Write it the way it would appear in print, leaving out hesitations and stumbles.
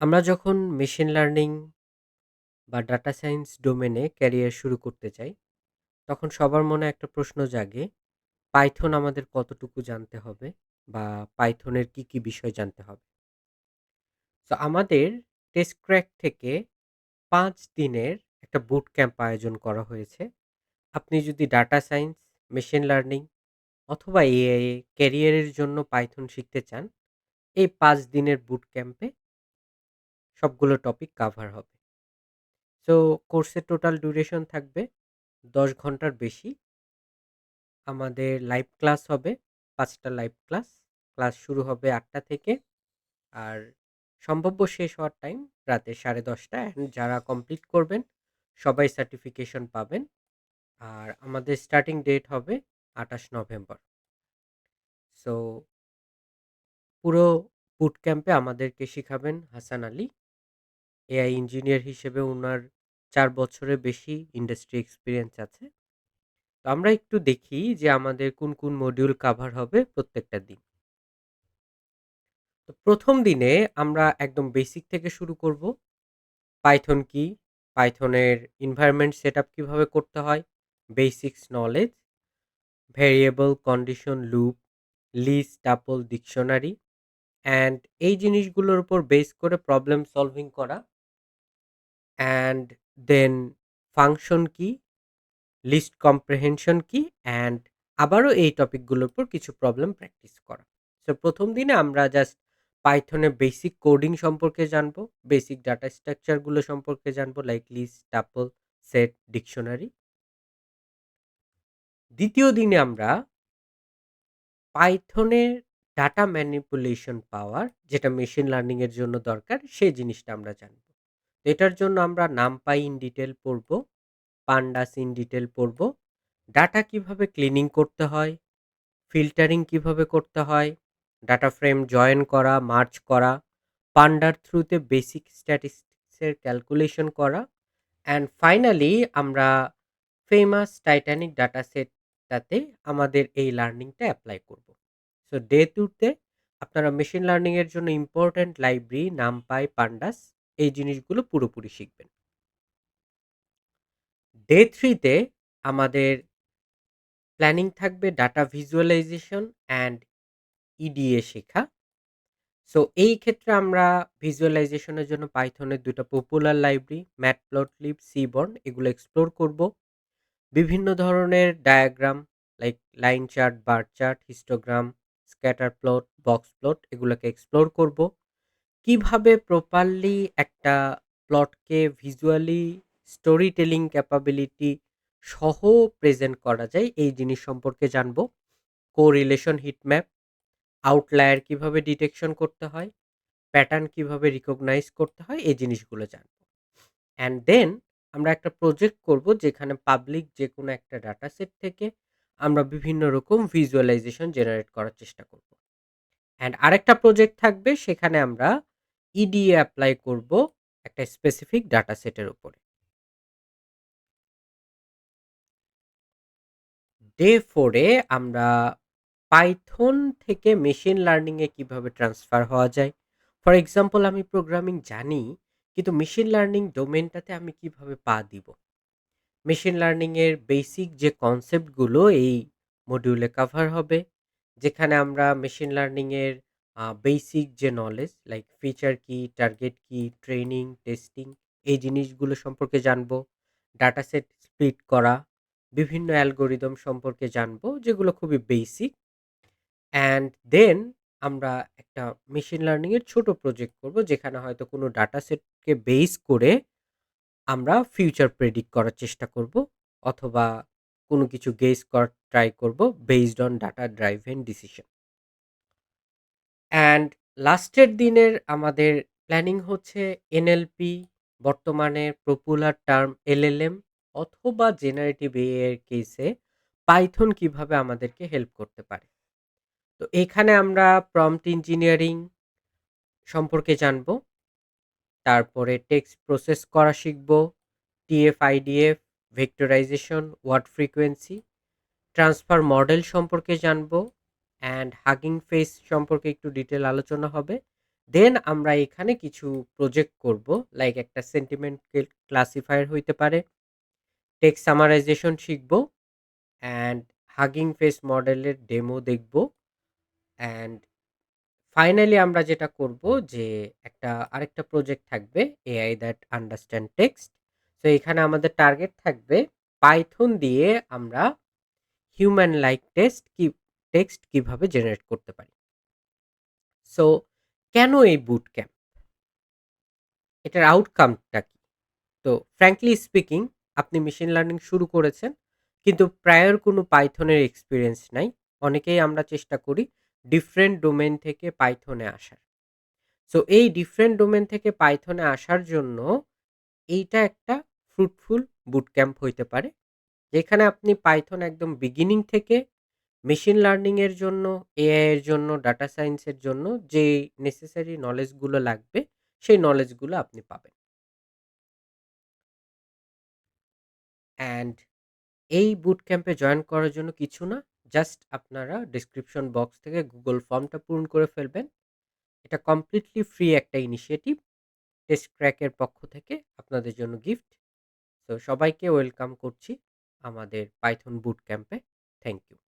আমরা যখন machine learning বা ডাটা সায়েন্স ডোমেনে ক্যারিয়ার শুরু করতে চাই, তখন সবার মনে একটা প্রশ্ন জাগে, পাইথন আমাদের কতটুকু জানতে হবে বা পাইথনের কি বিষয় জানতে হবে। তো আমাদের টেস্ট ক্র্যাক থেকে ৫ দিনের একটা বুট ক্যাম্প আয়োজন করা হয়েছে। আপনি যদি ডাটা সায়েন্স, মেশিন লার্নিং অথবা এআই এ ক্যারিয়ারের জন্য পাইথন শিখতে চান, এই ৫ দিনের বুট ক্যাম্পে সবগুলো টপিক কাভার হবে। সো কোর্সের টোটাল ডিউরেশন থাকবে ১০ ঘন্টার বেশি। আমাদের লাইভ ক্লাস হবে ৫ টা লাইভ ক্লাস। ক্লাস শুরু হবে ৮টা থেকে। আর সম্ভাব্য শেষ হওয়ার টাইম রাতে ১০:৩০ অ্যান্ড যারা কমপ্লিট করবেন সবাই সার্টিফিকেশন পাবেন। আর আমাদের স্টার্টিং ডেট হবে ২৮ নভেম্বর। সো পুরো বুট ক্যাম্পে আমাদেরকে শিখাবেন হাসান আলী। এআই ইঞ্জিনিয়ার হিসেবে উনার ৪ বছরের বেশি ইন্ডাস্ট্রি এক্সপেরিয়েন্স আছে। তো আমরা একটু দেখি যে আমাদের কোন মডিউল কাভার হবে প্রত্যেকটা দিন। তো ১ম দিনে আমরা একদম বেসিক থেকে শুরু করব। পাইথন কি? পাইথনের এনভায়রনমেন্ট সেটআপ কিভাবে করতে হয়? Basics knowledge, variable, condition, loop, list, tuple, dictionary and এই জিনিসগুলোর উপর বেস করে প্রবলেম সলভিং করা অ্যান্ড দেন ফাংশন কি? লিস্ট কম্প্রিহেনশন কি অ্যান্ড আবারও এই টপিকগুলোর উপর কিছু প্রবলেম প্র্যাকটিস করা। সো প্রথম দিনে আমরা জাস্ট পাইথনে বেসিক কোডিং সম্পর্কে জানবো, বেসিক ডাটা স্ট্রাকচারগুলো সম্পর্কে জানবো like list, tuple, set, dictionary. দ্বিতীয় দিনে আমরা পাইথনের ডাটা ম্যানিপুলেশন পাওয়ার যেটা মেশিন লার্নিং এর জন্য দরকার সেই জিনিসটা আমরা জানবো। তো এটার জন্য আমরা নামপাই ইন ডিটেল পড়বো, পান্ডাস ইন ডিটেল পড়বো, ডাটা কিভাবে ক্লিনিং করতে হয়, ফিল্টারিং কিভাবে করতে হয়, ডাটা ফ্রেম জয়েন করা, মার্জ করা, পান্ডার থ্রুতে বেসিক স্ট্যাটিস্টিক্সের ক্যালকুলেশন করা অ্যান্ড ফাইনালি আমরা ফেমাস টাইটানিক ডাটা সেটটাতে আমাদের এই লার্নিংটা অ্যাপ্লাই করব। সো ডে 2 তে আপনারা মেশিন লার্নিং এর জন্য ইম্পর্ট্যান্ট লাইব্রেরি, নামপাই, পান্ডাস এই জিনিসগুলো পুরোপুরি শিখবেন। ডে 3 তে আমাদের প্ল্যানিং থাকবে ডাটা ভিজুয়ালাইজেশন অ্যান্ড ইডিএ শেখা। সো এই ক্ষেত্রে আমরা ভিজুয়ালাইজেশনের জন্য পাইথনের ২ টা পপুলার লাইব্রেরি ম্যাটপ্লটলিব, সিবর্ন এগুলো এক্সপ্লোর করব। বিভিন্ন ধরনের diagram like line chart, bar chart, histogram, scatter plot, box plot এগুলোকে এক্সপ্লোর করব। কিভাবে প্রপারলি একটা প্লটকে ভিজুয়ালি স্টোরি টেলিং ক্যাপাবিলিটি সহ প্রেজেন্ট করা যায় এই জিনিস সম্পর্কে জানব। কোরিলেশন হিটম্যাপ, আউটলায়ার কিভাবে ডিটেকশন করতে হয়, প্যাটার্ন কিভাবে রিকগনাইজ করতে হয় এই জিনিসগুলো জানবো। অ্যান্ড দেন আমরা একটা প্রজেক্ট করব যেখানে পাবলিক যে কোনো একটা ডাটা সেট থেকে আমরা বিভিন্ন রকম ভিজুয়ালাইজেশন জেনারেট করার চেষ্টা করব। অ্যান্ড আরেকটা প্রজেক্ট থাকবে সেখানে আমরা ইডিএ অ্যাপ্লাই করব একটা স্পেসিফিক ডাটা সেটের উপরে। ডে 4 এ আমরা পাইথন থেকে মেশিন লার্নিং এ কিভাবে ট্রান্সফার হওয়া যায়। ফর এক্সাম্পল আমি প্রোগ্রামিং জানি কিন্তু মেশিন লার্নিং ডোমেনটাতে আমি কিভাবে পা দিব। মেশিন লার্নিং এর বেসিক যে কনসেপ্টগুলো এই মডিউলে কভার হবে, যেখানে আমরা মেশিন লার্নিং এর বেসিক যে নলেজ লাইক ফিচার কি, টার্গেট কি, ট্রেনিং, টেস্টিং এই জিনিসগুলো সম্পর্কে জানবো। ডাটা সেট স্প্লিট করা, বিভিন্ন অ্যালগরিদম সম্পর্কে জানবো যেগুলো খুবই বেসিক। অ্যান্ড দেন আমরা একটা মেশিন লার্নিং এর ছোট প্রজেক্ট করব যেখানে হয়তো কোনো ডাটা সেটকে বেস করে আমরা ফিউচার প্রেডিক্ট করার চেষ্টা করব অথবা কোনো কিছু গেস করার ট্রাই করব based on data driven decision. And লাস্টের দিনের আমাদের প্ল্যানিং হচ্ছে এনএলপি, বর্তমানে পপুলার টার্ম এলএলএম অথবা জেনারেটিভ এআই এর কেসে পাইথন কিভাবে আমাদেরকে হেল্প করতে পারে। তো এখানে আমরা প্রম্পট ইঞ্জিনিয়ারিং সম্পর্কে জানবো, তারপরে টেক্সট প্রসেস করা শিখব, TF IDF, vectorisation, word frequency, transfer model সম্পর্কে জানবো অ্যান্ড হাগিং ফেস সম্পর্কে একটু ডিটেল আলোচনা হবে। দেন আমরা এখানে কিছু প্রজেক্ট করব, লাইক একটা সেন্টিমেন্ট ক্লাসিফায়ার হইতে পারে, টেক্সট সামারাইজেশন শিখব, অ্যান্ড হাগিং ফেস মডেলের ডেমো দেখব, অ্যান্ড ফাইনালি আমরা যেটা করব যে আরেকটা প্রজেক্ট থাকবে, এআই দ্যাট আন্ডারস্ট্যান্ড টেক্সট। তো এখানে আমাদের টার্গেট থাকবে পাইথন দিয়ে আমরা হিউম্যান লাইক টেক্সট কিভাবে জেনারেট করতে পারি। সো কেন এই বুট ক্যাম্প, এটার আউটকামটা কি? তো ফ্র্যাঙ্কলি স্পিকিং, আপনি মেশিন লার্নিং শুরু করেছেন কিন্তু প্রায়র কোনো পাইথনের এক্সপিরিয়েন্স নাই। অনেকেই আমরা চেষ্টা করি ডিফারেন্ট ডোমেন থেকে পাইথনে আসার। সো এই ডিফারেন্ট ডোমেন থেকে পাইথনে আসার জন্য এইটা একটা ফ্রুটফুল বুট ক্যাম্প হইতে পারে, যেখানে আপনি পাইথন একদম বিগিনিং থেকে মেশিন লার্নিং এর জন্য, এআই এর জন্য, ডাটা সায়েন্স এর জন্য যে নেসেসারি নলেজগুলো লাগবে সেই নলেজগুলো আপনি পাবেন। অ্যান্ড এই বুট ক্যাম্পে জয়েন করার জন্য কিছু না, জাস্ট আপনারা ডিসক্রিপশন বক্স থেকে গুগল ফর্মটা পূরণ করে ফেলবেন। এটা কমপ্লিটলি ফ্রি একটা ইনিশিয়েটিভ, টেস্ট ক্র্যাকের পক্ষ থেকে আপনাদের জন্য গিফট। তো সবাইকে ওয়েলকাম করছি আমাদের পাইথন বুট ক্যাম্পে। Thank you.